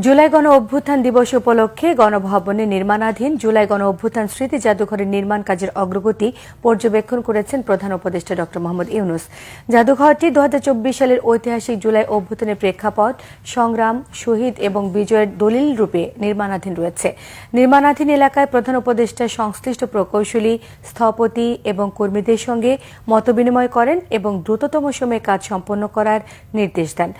জুলাই গণ অভ্যুত্থান দিবস উপলক্ষে গণভবনে নির্মাণাধীন জুলাই গণ অভ্যুত্থান স্মৃতি জাদুঘরের নির্মাণ কাজের অগ্রগতি পর্যবেক্ষণ করেছেন প্রধান উপদেষ্টা ড মোহাম্মদ ইউনূস। জাদুঘরটি 2024 সালের ঐতিহাসিক জুলাই অভ্যুত্থানের প্রেক্ষাপট, সংগ্রাম, শহীদ এবং বিজয়ের দলিল রূপে নির্মাণাধীন রয়েছে। নির্মাণাধীন এলাকায় প্রধান উপদেষ্টা সংশ্লিষ্ট প্রকৌশলী, স্থপতি এবং কর্মীদের সঙ্গে মতবিনিময় করেন এবং দ্রুততম সময়ে কাজ সম্পন্ন করার নির্দেশ দেন।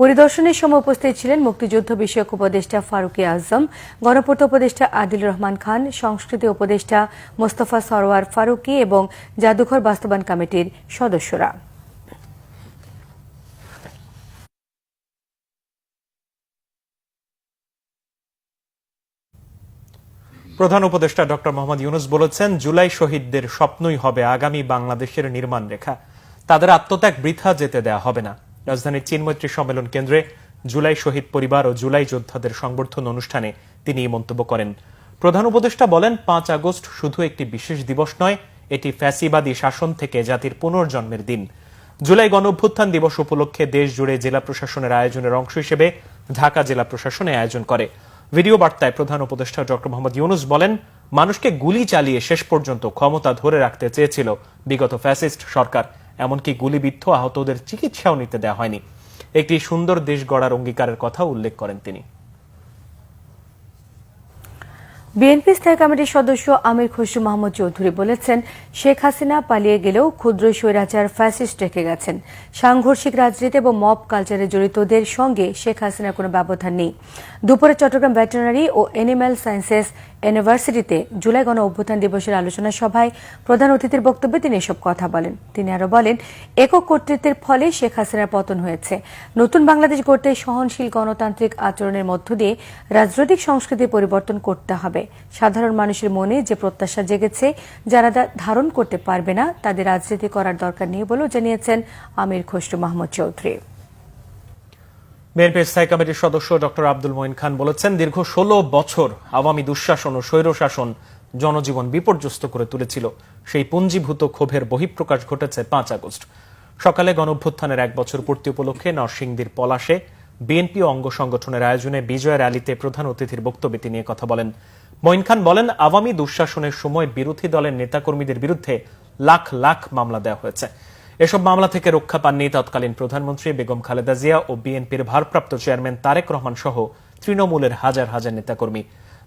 পরিদর্শনের সময় উপস্থিত ছিলেন মুক্তিযুদ্ধ বিষয়ক উপদেষ্টা ফারুকী আজম, গণপূর্ত উপদেষ্টা আদিল রহমান খান, সংস্কৃতি উপদেষ্টা মোস্তফা সরওয়ার ফারুকী এবং জাদুঘর বাস্তবায়ন কমিটির সদস্যরা। প্রধান উপদেষ্টা ড মোহাম্মদ ইউনূস বলেছেন, জুলাই শহীদদের স্বপ্নই হবে আগামী বাংলাদেশের নির্মাণ রেখা। তাদের আত্মত্যাগ বৃথা যেতে দেয়া হবে না। রাজধানীর চীনমৈত্রী সম্মেলন কেন্দ্রে জুলাই শহীদ পরিবার ও জুলাই যোদ্ধাদের সংবর্ধনা অনুষ্ঠানে তিনি এই মন্তব্য করেন। প্রধান উপদেষ্টা বলেন, 5 আগস্ট শুধু একটি বিশেষ দিবস নয়, এটি ফ্যাসিবাদী শাসন থেকে জাতির পুনর্জন্মের দিন। জুলাই গণঅভ্যুত্থান দিবস উপলক্ষে দেশ জুড়ে জেলা প্রশাসনের আয়োজনের অংশ হিসেবে ঢাকা জেলা প্রশাসনে আয়োজন করে। ভিডিও বার্তায় প্রধান উপদেষ্টা ড মোহাম্মদ ইউনূস বলেন, মানুষকে গুলি চালিয়ে শেষ পর্যন্ত ক্ষমতা ধরে রাখতে চেয়েছিল বিগত ফ্যাসিস্ট সরকার। এমনকি গুলিবিদ্ধ আহতদের চিকিৎসাও নিতে দেওয়া হয়নি। একটি সুন্দর দেশ গড়ার অঙ্গীকারের কথা উল্লেখ করেন তিনি। বিএনপি স্থায়ী কমিটির সদস্য আমির খসরু মাহমুদ চৌধুরী বলেছেন, শেখ হাসিনা পালিয়ে গেলেও ক্ষুদ্র স্বৈরাচার ফ্যাসিস্ট রেখে গেছেন। সাংঘর্ষিক রাজনীতি এবং মব কালচারে জড়িতদের সঙ্গে শেখ হাসিনার কোনো ব্যবধান নেই। দুপুরে চট্টগ্রাম ভেটেরিনারি ও এনিম্যাল সায়েন্সেস ইউনিভার্সিটিতে জুলাই গণ অভ্যুত্থান দিবসের আলোচনা সভায় প্রধান অতিথির বক্তব্যে তিনি এসব কথা বলেন। তিনি আরো বলেন, একক কর্তৃত্বের ফলে শেখ হাসিনার পতন হয়েছে। নতুন বাংলাদেশ গড়তে সহনশীল গণতান্ত্রিক আচরণের মধ্য দিয়ে রাজনৈতিক সংস্কৃতি পরিবর্তন করতে হবে। সাধারণ মানুষের মনে যে প্রত্যাশা জেগেছে, যারা ধারণ করতে পারবে না তাদের রাজনীতি করার দরকার নেই বলেও জানিয়েছেন আমির খসরু মাহমুদ চৌধুরী। বিএনপির স্থায়ী কমিটির সদস্য ড আব্দুল মঈন খান বলেছেন, দীর্ঘ 16 বছর আওয়ামী দুঃশাসন ও স্বৈরশাসন জনজীবন বিপর্যস্ত করে তুলেছিল। সেই পুঞ্জীভূত ক্ষোভের বহিঃপ্রকাশ ঘটেছে 5 আগস্ট সকালে। গণঅভ্যুত্থানের 1 বছর পূর্তি উপলক্ষে নরসিংদীর পলাশে বিএনপি ও অঙ্গ সংগঠনের আয়োজনে বিজয় র্যালিতে প্রধান অতিথির বক্তব্যে তিনি কথা বলেন। মঈন খান বলেন, আওয়ামী দুঃশাসনের সময় বিরোধী দলের নেতাকর্মীদের বিরুদ্ধে লাখ লাখ মামলা দেওয়া হয়েছে। এসব মামলা থেকে রক্ষা পাননি তৎকালীন প্রধানমন্ত্রী বেগম খালেদা জিয়া ও বিএনপির ভারপ্রাপ্ত চেয়ারম্যান তারেক রহমান সহ তৃণমূলের হাজার হাজার নেতাকর্মী।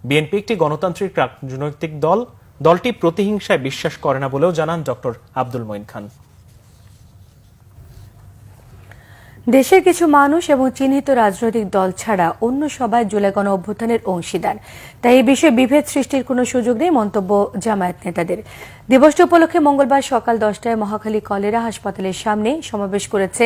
বিএনপি একটি গণতান্ত্রিক রাজনৈতিক দল, দলটি প্রতিহিংসায় বিশ্বাস করে না বলেও জানান ড আব্দুল মঈন খান। দেশের কিছু মানুষ এবং চিহ্নিত রাজনৈতিক দল ছাড়া অন্য সবাই জুলাই গণ অভ্যুত্থানের অংশীদার। তাই এই বিষয়ে বিভেদ সৃষ্টির কোনো সুযোগ নেই মন্তব্য জামায়াত নেতাদের। দিবসটি উপলক্ষে মঙ্গলবার সকাল 10টায় মহাখালী কলেরা হাসপাতালের সামনে সমাবেশ করেছে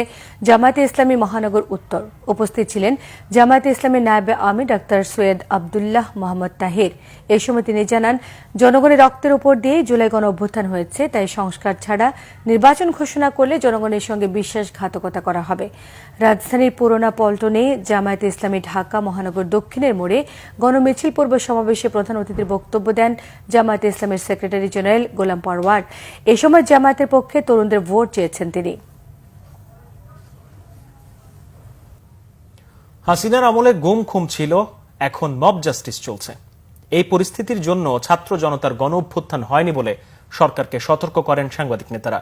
জামায়াতে ইসলামী মহানগর উত্তর। উপস্থিত ছিলেন জামায়াতে ইসলামীর নায়েবে আমির ডাক্তার সৈয়দ আবদুল্লাহ মোহাম্মদ তাহির। এই সময় তিনি জানান, জনগণের রক্তের উপর দিয়ে জুলাই গণ অভ্যুত্থান হয়েছে, তাই সংস্কার ছাড়া নির্বাচন ঘোষণা করলে জনগণের সঙ্গে বিশ্বাসঘাতকতা করা হবে। রাজধানীর পুরোনা পল্টনে জামায়াতে ইসলামী ঢাকা মহানগর দক্ষিণের মোড়ে গণমিছিল পূর্ব সমাবেশে প্রধান অতিথির বক্তব্য দেন জামায়াতে ইসলামের সেক্রেটারি জেনারেল গোলাম পরওয়ার। এ সময় জামায়াতের পক্ষে তরুণদের ভোট চেয়েছেন তিনি। হাসিনার আমলে গুম খুম ছিল, এখন মব জাস্টিস চলছে। এই পরিস্থিতির জন্য ছাত্র জনতার গণ অভ্যুত্থান হয়নি বলে সরকারকে সতর্ক করেন সাংবাদিক নেতারা।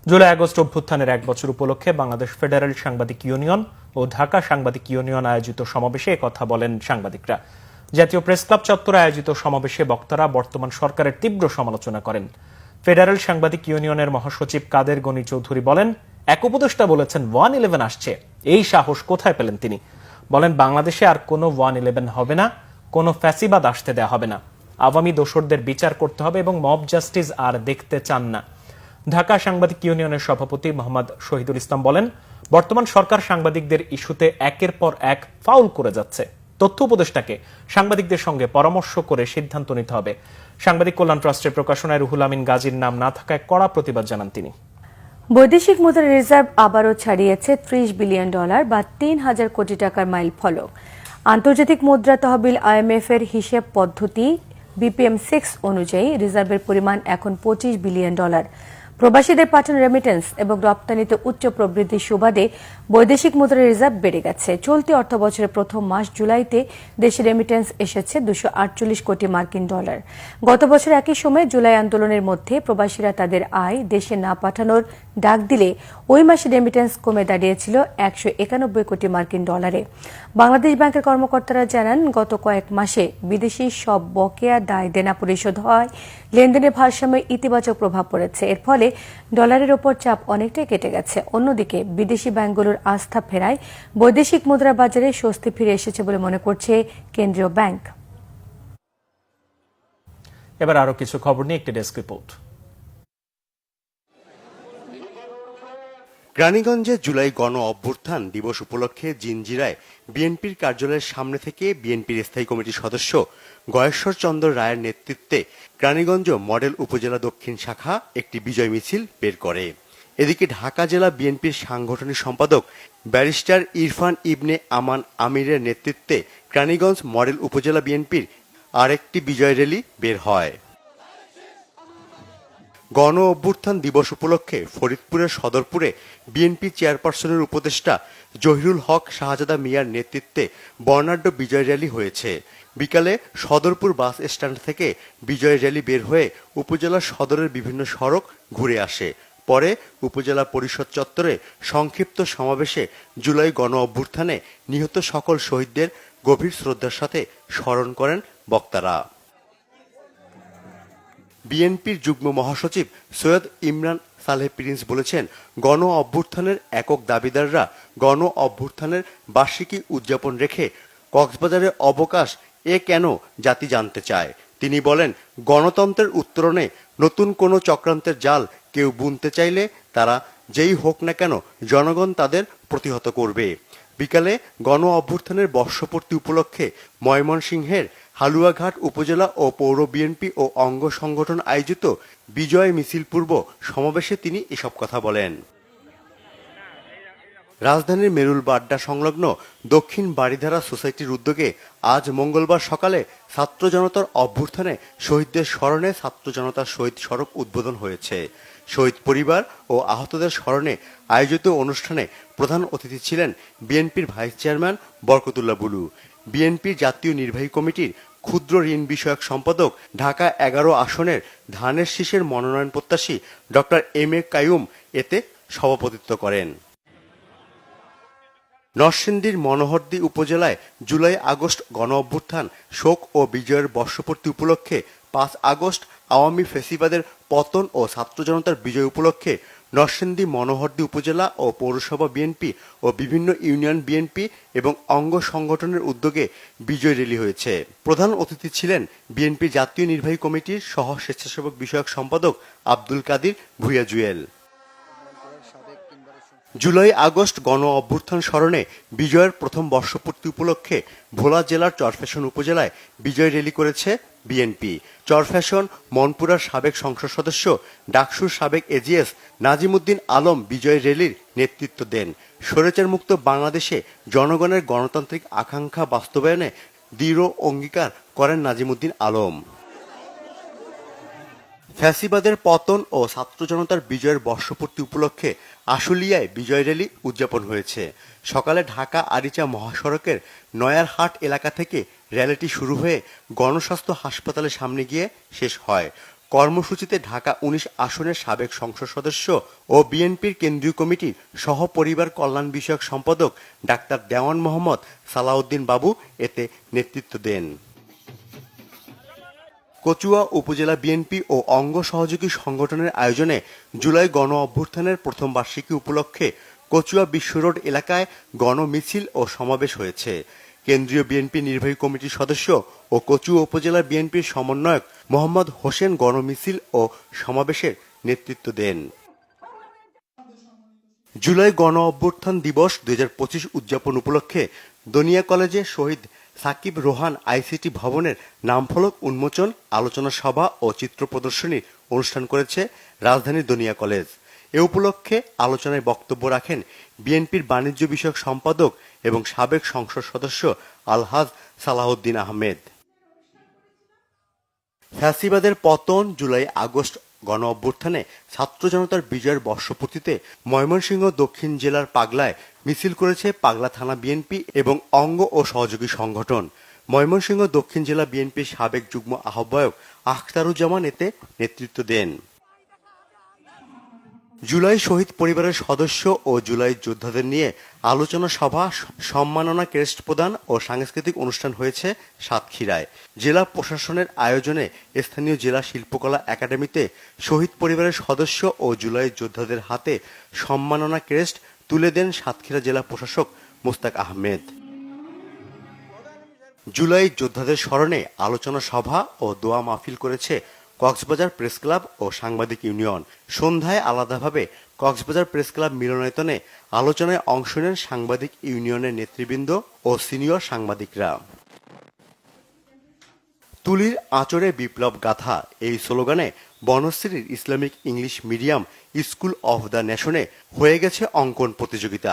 জুলাই আগস্ট অভ্যুত্থানের 1 বছর উপলক্ষে বাংলাদেশ ফেডারেল সাংবাদিক ইউনিয়ন ও ঢাকা সাংবাদিক ইউনিয়ন আয়োজিত সমাবেশে কথা বলেন সাংবাদিকরা। জাতীয় প্রেস ক্লাব চত্বরে আয়োজিত সমাবেশে বক্তারা বর্তমান সরকারের তীব্র সমালোচনা করেন। ফেডারেল সাংবাদিক ইউনিয়নের মহাসচিব কাদের গনি চৌধুরী বলেন, এক উপদেষ্টা বলেছেন 111 আসছে, এই সাহস কোথায় পেলেন তিনি? বলেন, বাংলাদেশে আর কোনো 111 হবে না, কোনো ফ্যাসিবাদ আসতে দেওয়া হবে না। আওয়ামী দোসরদের বিচার করতে হবে এবং মব জাস্টিস আর দেখতে চান না। ঢাকা সাংবাদিক ইউনিয়নের সভাপতি মোহাম্মদ শহীদুল ইসলাম বলেন, বর্তমান সরকার সাংবাদিকদের ইস্যুতে একের পর এক ফাউল করে যাচ্ছে। তথ্য উপদেষ্টাকে সাংবাদিকদের সঙ্গে পরামর্শ করে সিদ্ধান্ত নিতে হবে। সাংবাদিক কল্যাণ ট্রাস্টের প্রকাশনায় রুহুল আমিন গাজীর নাম না থাকায় কড়া প্রতিবাদ জানান তিনি। বৈদেশিক মুদ্রা রিজার্ভ আবারও ছাড়িয়েছে $30 বিলিয়ন বা ৩,০০০ কোটি টাকার মাইল ফলক। আন্তর্জাতিক মুদ্রা তহবিল IMF এর হিসেব পদ্ধতি BPM-6 অনুযায়ী রিজার্ভের পরিমাণ এখন $25 বিলিয়ন। প্রবাসীদের পাঠানো রেমিটেন্স এবং রপ্তানিতে উচ্চ প্রবৃদ্ধির সুবাদে বৈদেশিক মুদ্রা রিজার্ভ বেড়ে গেছে। চলতি অর্থ বছরের প্রথম মাস জুলাইতে দেশে রেমিটেন্স এসেছে $248 কোটি মার্কিন ডলার। গত বছর একই সময়ে জুলাই আন্দোলনের মধ্যে প্রবাসীরা তাদের আয় দেশে না পাঠানোর ডাক দিলে ওই মাসে রেমিটেন্স কমে দাঁড়িয়েছিল $191 কোটি মার্কিন ডলারে। বাংলাদেশ ব্যাংকের কর্মকর্তারা জানান, গত কয়েক মাসে বিদেশি সব বকেয়া দায় দেনা পরিশোধ হয়, লেনদেনের ভারসাম্যে ইতিবাচক প্রভাব পড়েছে। এর ফলে ডলারের ওপর চাপ অনেকটাই কেটে গেছে। অন্যদিকে বিদেশি ব্যাংকগুলোর আস্থা ফেরায় বৈদেশিক মুদ্রা বাজারে স্বস্তি ফিরে এসেছে বলে মনে করছে কেন্দ্রীয় ব্যাংক। এবার আরো কিছু খবর নিয়ে একটি ডেস্ক রিপোর্ট। রানীগঞ্জে জুলাই গণ অভ্যুত্থান দিবস উপলক্ষে জিনজিরায় বিএনপির কার্যালয়ের সামনে থেকে বিএনপির স্থায়ী কমিটির সদস্য গয়েশ্বর চন্দ্র রায়ের নেতৃত্বে রানীগঞ্জ মডেল উপজেলা দক্ষিণ শাখা একটি বিজয় মিছিল বের করে। এদিকে ঢাকা জেলা বিএনপির সাংগঠনিক সম্পাদক ব্যারিস্টার ইরফান ইবনে আমান আমিরের নেতৃত্বে রানীগঞ্জ মডেল উপজেলা বিএনপির আরেকটি বিজয় র্যালি বের হয়। গণ অভ্যুত্থান দিবস উপলক্ষে ফরিদপুরের সদরপুরে বিএনপি চেয়ারপারসনের উপদেষ্টা জহিরুল হক শাহজাদা মিয়ার নেতৃত্বে বর্ণাঢ্য বিজয় র্যালি হয়েছে। বিকালে সদরপুর বাস স্ট্যান্ড থেকে বিজয় র্যালি বের হয়ে উপজেলা সদরের বিভিন্ন সড়ক ঘুরে আসে। পরে উপজেলা পরিষদ চত্বরে সংক্ষিপ্ত সমাবেশে জুলাই গণ অভ্যুত্থানে নিহত সকল শহীদদের গভীর শ্রদ্ধার সাথে স্মরণ করেন বক্তারা। বিএনপির যুগ্ম মহাসচিব সৈয়দ ইমরান সালেহ প্রিন্স বলেছেন, গণ অভ্যুত্থানের একক দাবিদাররা গণ অভ্যুত্থানের বার্ষিকী উদযাপন রেখে কক্সবাজারে অবকাশ কেন জাতি জানতে চায়। তিনি বলেন, গণতন্ত্রের উত্তরণে নতুন কোনো চক্রান্তের জাল কেউ বুনতে চাইলে তারা যেই হোক না কেন জনগণ তাদের প্রতিহত করবে। বিকালে গণ অভ্যুত্থানের বর্ষপূর্তি উপলক্ষে ময়মনসিংহের হালুয়াঘাট উপজেলা ও পৌর বিএনপি ও অঙ্গ সংগঠন আয়োজিত বিজয় মিছিল পূর্ব সমাবেশে তিনি এসব কথা বলেন। রাজধানীর মেরুল বাড্ডা সংলগ্ন দক্ষিণ বাড়িধারা সোসাইটির উদ্যোগে আজ মঙ্গলবার সকালে ছাত্র জনতার অভ্যুত্থানে শহীদদের স্মরণে ছাত্র জনতার শহীদ সড়ক উদ্বোধন হয়েছে। শহীদ পরিবার ও আহতদের স্মরণে আয়োজিত অনুষ্ঠানে প্রধান অতিথি ছিলেন বিএনপির ভাইস চেয়ারম্যান বরকতুল্লাহ বুলু, বিএনপির জাতীয় নির্বাহী কমিটির ক্ষুদ্র ঋণ বিষয়ক সম্পাদক, ঢাকা 11 আসনের ধানের শীষের মনোনয়ন প্রত্যাশী ডক্টর এম এ কাইয়ুম এতে সভাপতিত্ব করেন। নরসিংদীর মনোহরদী উপজেলায় জুলাই আগস্ট গণ অভ্যুত্থান শোক ও বিজয়ের বর্ষপূর্তি উপলক্ষে 5 আগস্ট আওয়ামী ফ্যাসিবাদের পতন ও ছাত্র জনতার বিজয় উপলক্ষে নরসিংদী মনোহরদী উপজেলা ও পৌরসভা বিএনপি ও বিভিন্ন ইউনিয়ন বিএনপি এবং অঙ্গ সংগঠনের উদ্যোগে বিজয় র্যালি হয়েছে। প্রধান অতিথি ছিলেন বিএনপি জাতীয় নির্বাহী কমিটির সহ স্বেচ্ছাসেবক বিষয়ক সম্পাদক আব্দুল কাদির ভুইয়া জুয়েল। জুলাই আগস্ট গণ অভ্যুত্থান স্মরণে বিজয়ের প্রথম বর্ষপূর্তি উপলক্ষে ভোলা জেলার চরফ্যাশন উপজেলায় বিজয় র্যালি করেছে বিএনপি। চরফ্যাশন মনপুরার সাবেক সংসদ সদস্য ডাকসুর সাবেক এজিএস নাজিমুদ্দিন আলম বিজয় র্যালির নেতৃত্ব দেন। স্বৈরাচার মুক্ত বাংলাদেশে জনগণের গণতান্ত্রিক আকাঙ্ক্ষা বাস্তবায়নে দৃঢ় অঙ্গীকার করেন নাজিমুদ্দিন আলম। ফ্যাসিবাদের পতন ও ছাত্র জনতার বিজয়ের বর্ষপূর্তি উপলক্ষে আশুলিয়ায় বিজয় র্যালি উদযাপন হয়েছে। সকালে ঢাকা আরিচা মহাসড়কের নয়ারহাট এলাকা থেকে র্যালিটি শুরু হয়ে গণস্বাস্থ্য হাসপাতালের সামনে গিয়ে শেষ হয়। কর্মসূচিতে ঢাকা 19 আসনের সাবেক সংসদ সদস্য ও বিএনপির কেন্দ্রীয় কমিটির সহ পরিবার কল্যাণ বিষয়ক সম্পাদক ডাক্তার দেওয়ান মোহাম্মদ সালাউদ্দিন বাবু এতে নেতৃত্ব দেন। কচুয়া উপজেলা বিএনপি ও অঙ্গ সহযোগী সংগঠনের আয়োজনে জুলাই গণ অভ্যুত্থানের প্রথম বার্ষিকী উপলক্ষে কচুয়া বিশ্ব রোড এলাকায় গণ মিছিল ও সমাবেশ হয়েছে। কেন্দ্রীয় বিএনপি নির্বাহী কমিটির সদস্য ও কচুয়া উপজেলা বিএনপির সমন্বয়ক মোহাম্মদ হোসেন গণমিছিল ও সমাবেশের নেতৃত্ব দেন। জুলাই গণ অভ্যুত্থান দিবস 2025 উদযাপন উপলক্ষে দনিয়া কলেজে শহীদ সাকিব রোহান আইসিটি ভবনের নামফলক উন্মোচন, আলোচনা সভা ও চিত্র প্রদর্শনীর অনুষ্ঠান করেছে রাজধানীর দনিয়া কলেজ। এ উপলক্ষে আলোচনায় বক্তব্য রাখেন বিএনপির বাণিজ্য বিষয়ক সম্পাদক এবং সাবেক সংসদ সদস্য আলহাজ সালাহউদ্দিন আহমেদ। ফ্যাসিবাদের পতন, জুলাই আগস্ট গণ অভ্যুত্থানে ছাত্র জনতার বিজয়ের বর্ষপূর্তিতে ময়মনসিংহ দক্ষিণ জেলার পাগলায় মিছিল করেছে পাগলা থানা বিএনপি এবং অঙ্গ ও সহযোগী সংগঠন। ময়মনসিংহ দক্ষিণ জেলা বিএনপির সাবেক যুগ্ম আহ্বায়ক আখতারুজ্জামান এতে নেতৃত্ব দেন। জুলাই শহীদ পরিবারের সদস্য ও জুলাই যোদ্ধাদের নিয়ে আলোচনা সভা, সম্মাননা ক্রেস্ট প্রদান ও সাংস্কৃতিক অনুষ্ঠান হয়েছে সাতক্ষীরায়। জেলা প্রশাসনের আয়োজনে স্থানীয় জেলা শিল্পকলা একাডেমিতে শহীদ পরিবারের সদস্য ও জুলাই যোদ্ধাদের হাতে সম্মাননা ক্রেস্ট তুলে দেন সাতক্ষীরা জেলা প্রশাসক মোস্তাক আহমেদ। জুলাই যোদ্ধাদের স্মরণে আলোচনা সভা ও দোয়া মাহফিল করেছে কক্সবাজার প্রেস ক্লাব ও সাংবাদিক ইউনিয়ন। সন্ধ্যায় আলাদাভাবে কক্সবাজার প্রেস ক্লাব মিলনায়তনে আলোচনায় অংশ নেন সাংবাদিক ইউনিয়নের নেতৃবৃন্দ ও সিনিয়র সাংবাদিকরা। তুলির আঁচড়ে বিপ্লব গাথা এই স্লোগানে বনশ্রীর Islamic English medium school of the নেশনে হয়ে গেছে অঙ্কন প্রতিযোগিতা।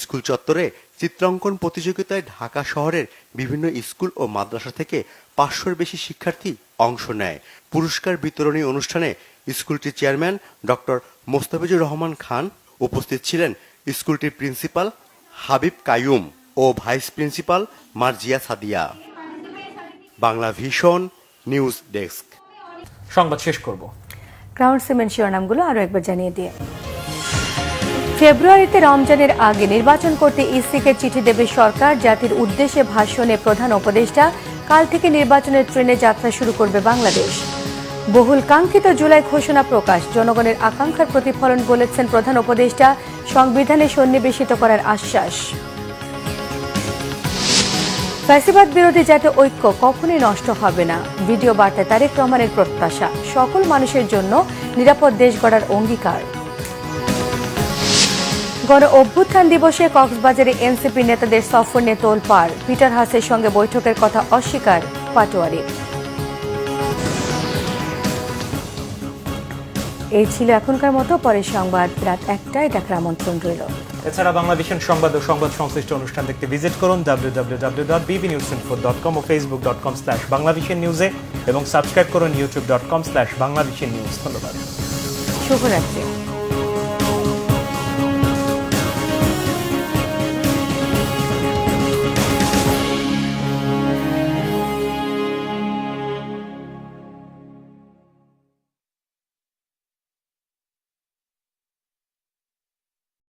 স্কুল চত্বরে চিত্রাঙ্কন প্রতিযোগিতায় ঢাকা শহরের বিভিন্ন স্কুল ও মাদ্রাসা থেকে 500-র বেশি শিক্ষার্থী অংশ নেয়। পুরস্কার বিতরণী অনুষ্ঠানে স্কুলটির চেয়ারম্যান ডক্টর মোস্তাফিজুর রহমান খান, উপস্থিত ছিলেন স্কুলটির প্রিন্সিপাল হাবিব কাইয়ুম ও vice principal Marzia Sadia. Bangla vision news desk. সংবাদ শেষ করব। ক্রাউন সিমেন্ট শিরোনামগুলো আরো একবার জানিয়ে দিয়ে ফেব্রুয়ারিতে রমজানের আগে নির্বাচন করতে ইসিকে চিঠি দেবে সরকার। জাতির উদ্দেশ্যে ভাষণে প্রধান উপদেষ্টা, কাল থেকে নির্বাচনের ট্রেনে যাত্রা শুরু করবে বাংলাদেশ। বহুল কাঙ্ক্ষিত জুলাই ঘোষণা প্রকাশ, জনগণের আকাঙ্ক্ষার প্রতিফলন বলেছেন প্রধান উপদেষ্টা, সংবিধানে সন্নিবেশিত করার আশ্বাস। ফ্যাসিবাদ বিরোধী জাতীয় ঐক্য কখনোই নষ্ট হবে না, ভিডিও বার্তায় তারেক রহমানের প্রত্যাশা, সকল মানুষের জন্য নিরাপদ দেশ গড়ার অঙ্গীকার। গণ অভ্যুত্থান দিবসে কক্সবাজারে এনসিপি নেতাদের সফর নিয়ে তোলপাড়, পিটার হাসের সঙ্গে বৈঠকের কথা অস্বীকার পাটোয়ারির। এই ছিল এখনকার মতো, পরের সংবাদ রাত 1টায় দেখার আমন্ত্রণ রইল। এছাড়া বাংলাদেশের সংবাদ ও সংবাদ সংশ্লিষ্ট অনুষ্ঠান দেখতে ভিজিট করুন www.bbnewsinfo.com ও facebook.com/banglavishnewse এবং সাবস্ক্রাইব করুন youtube.com/banglavishnnews। ধন্যবাদ। শুভরাত্রি।